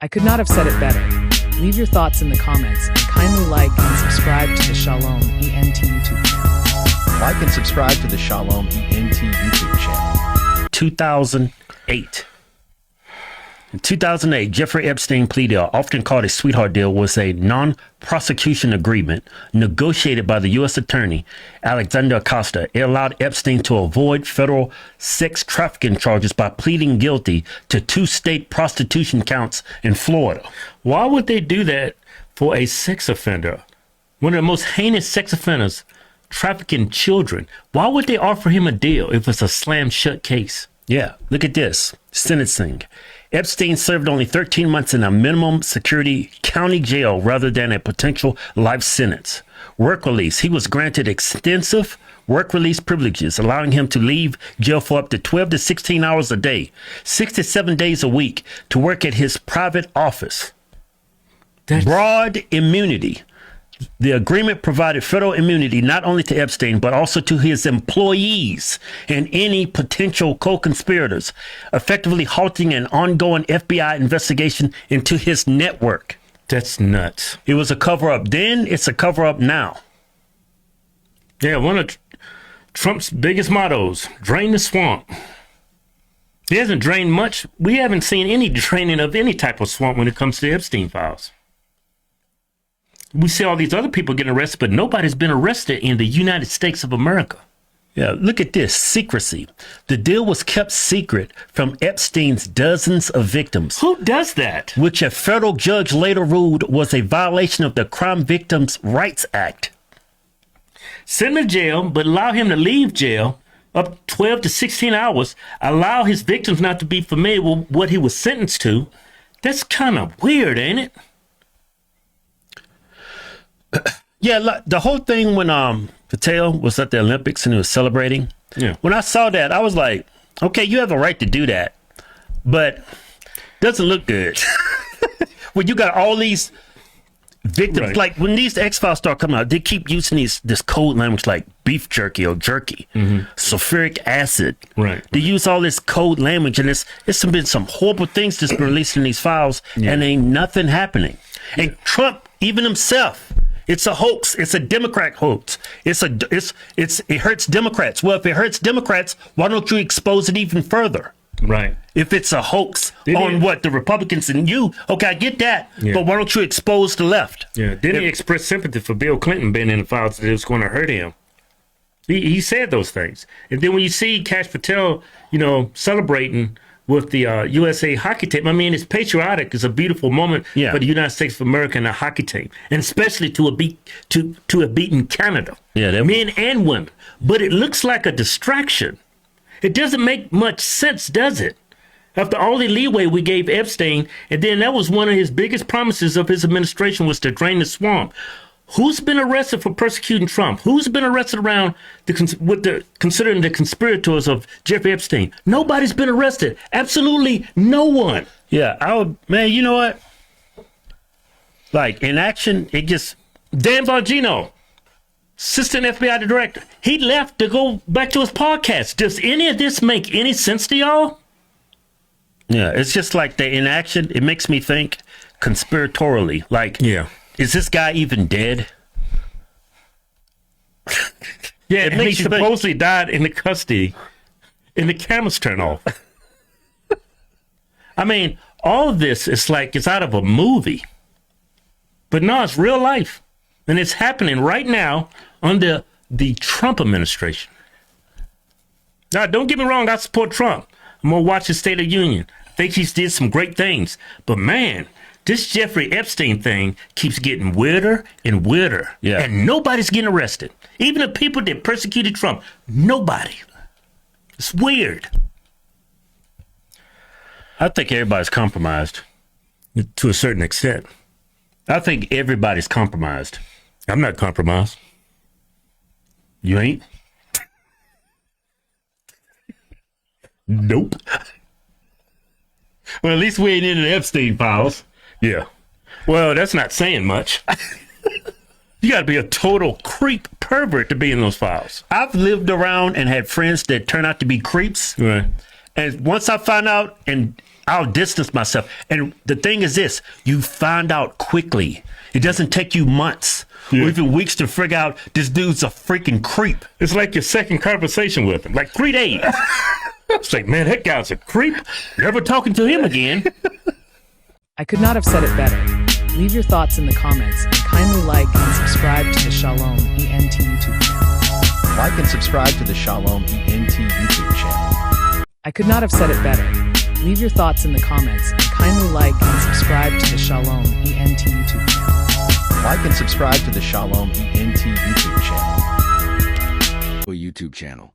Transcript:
I could not have said it better. Leave your thoughts in the comments and kindly like and subscribe to the Shalom ENT YouTube channel. Like and subscribe to the Shalom ENT YouTube channel. 2008. In 2008, Jeffrey Epstein plea deal, often called a sweetheart deal, was a non-prosecution agreement negotiated by the U.S. Attorney Alexander Acosta. It allowed Epstein to avoid federal sex trafficking charges by pleading guilty to 2 state prostitution counts in Florida. Why would they do that for a sex offender? One of the most heinous sex offenders, trafficking children. Why would they offer him a deal if it's a slam shut case? Yeah, look at this. Sentencing. Epstein served only 13 months in a minimum security county jail rather than a potential life sentence. Work release. He was granted extensive work release privileges, allowing him to leave jail for up to 12 to 16 hours a day, 6 to 7 days a week, to work at his private office. Broad immunity. The agreement provided federal immunity not only to Epstein, but also to his employees and any potential co-conspirators, effectively halting an ongoing FBI investigation into his network. That's nuts. It was a cover-up then. It's a cover-up now. Yeah, one of Trump's biggest mottos, drain the swamp. He hasn't drained much. We haven't seen any draining of any type of swamp when it comes to Epstein files. We see all these other people getting arrested, but nobody's been arrested in the United States of America. Yeah, look at this. Secrecy. The deal was kept secret from Epstein's dozens of victims. Who does that? Which a federal judge later ruled was a violation of the Crime Victims' Rights Act. Send him to jail, but allow him to leave jail up 12 to 16 hours. Allow his victims not to be familiar with what he was sentenced to. That's kind of weird, ain't it? Yeah, the whole thing when Patel was at the Olympics and he was celebrating. Yeah. When I saw that, I was like, okay, you have a right to do that, but doesn't look good. When you got all these victims, right. Like when these X-Files start coming out, they keep using this code language like beef jerky or jerky, sulfuric acid. Right. They use all this code language, and it's been some horrible things that's been released in these files, and ain't nothing happening. And Trump, even himself. It's a hoax. It's a Democrat hoax. It hurts Democrats. Well, if it hurts Democrats, why don't you expose it even further? Right. If it's a hoax on what the Republicans and you, okay, I get that, but why don't you expose the left? Yeah. Didn't he express sympathy for Bill Clinton being in the files that it was going to hurt him? He said those things. And then when you see Kash Patel, celebrating with the USA hockey team. I mean, it's patriotic. It's a beautiful moment for the United States of America and the hockey team, and especially to have beaten Canada, men and women. But it looks like a distraction. It doesn't make much sense, does it? After all the leeway we gave Epstein, and then that was one of his biggest promises of his administration was to drain the swamp. Who's been arrested for persecuting Trump? Who's been arrested around considering the conspirators of Jeffrey Epstein? Nobody's been arrested. Absolutely no one. Yeah, you know what? Like in action, it just Dan Bongino, assistant FBI director, he left to go back to his podcast. Does any of this make any sense to y'all? Yeah, it's just like the inaction. It makes me think conspiratorially. Like, is this guy even dead? Yeah, and he supposedly died in the custody, and the cameras turn off. I mean, all of this is like it's out of a movie. But no, it's real life. And it's happening right now under the Trump administration. Now, don't get me wrong, I support Trump. I'm going to watch his State of the Union. I think he's did some great things. But man, this Jeffrey Epstein thing keeps getting weirder and weirder. Yeah. And nobody's getting arrested. Even the people that persecuted Trump, nobody. It's weird. I think everybody's compromised. To a certain extent. I think everybody's compromised. I'm not compromised. You ain't? Nope. Well, at least we ain't in the Epstein files. Yeah. Well, that's not saying much. You got to be a total creep pervert to be in those files. I've lived around and had friends that turn out to be creeps. Right. And once I find out and I'll distance myself. And the thing is this, you find out quickly. It doesn't take you months or even weeks to figure out this dude's a freaking creep. It's like your second conversation with him, like 3 days. It's like, man, that guy's a creep. Never talking to him again. I could not have said it better. Leave your thoughts in the comments and kindly like and subscribe to the Shalom ENT YouTube channel. Like and subscribe to the Shalom ENT YouTube channel. I could not have said it better. Leave your thoughts in the comments and kindly like and subscribe to the Shalom ENT YouTube channel. Like and subscribe to the Shalom ENT YouTube channel. YouTube channel.